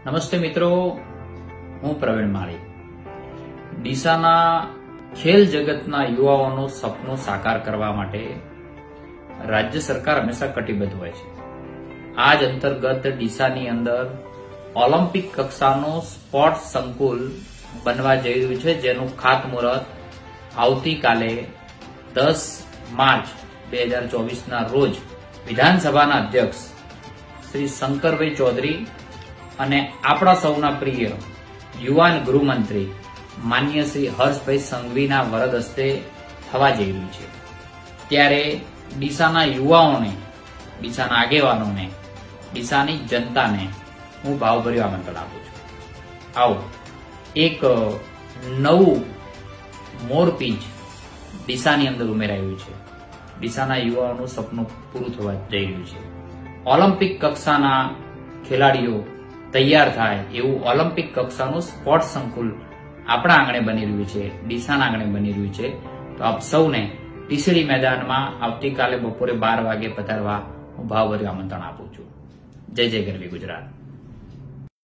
નમસ્તે મિત્રો, હું પ્રવીણ માળી. ડીસાના ખેલ જગતના યુવાઓનું સપનું સાકાર કરવા માટે રાજ્ય સરકાર હંમેશા કટિબદ્ધ હોય છે. આ જ અંતર્ગત ડીસાની અંદર ઓલિમ્પિક કક્ષાનું સ્પોર્ટ્સ સંકુલ બનવા જઈ રહ્યું છે, જેનું ખાતમુહૂર્ત આવતીકાલે 10 માર્ચ 2024ના રોજ વિધાનસભાના અધ્યક્ષ શ્રી શંકરભાઈ ચૌધરી અને આપણા સૌના પ્રિય યુવાન ગૃહમંત્રી માન્ય શ્રી હર્ષભાઈ સંઘવીના વરદ હસ્તે થવા જઈ રહ્યું છે. ત્યારે ડીસાના યુવાઓને, ડીસાના આગેવાનોને, ડીસાની જનતાને હું ભાવભર્યું આમંત્રણ આપું છું. આવો એક નવું મોરપીંછ ડીસાની અંદર ઉમેરાયું છે. ડીસાના યુવાઓનું સપનું પૂરું થવા જઈ રહ્યું છે. ઓલિમ્પિક કક્ષાના ખેલાડીઓ તૈયાર થાય એવું ઓલિમ્પિક કક્ષાનું સ્પોર્ટ્સ સંકુલ આપણા આંગણે બની રહ્યું છે, ડીસાના આંગણે બની રહ્યું છે. તો આપ સૌને ટીસડી મેદાનમાં આવતીકાલે બપોરે 12 વાગે પધારવા હું ભાવભર્યું આમંત્રણ આપું છું. જય જય ગરવી ગુજરાત.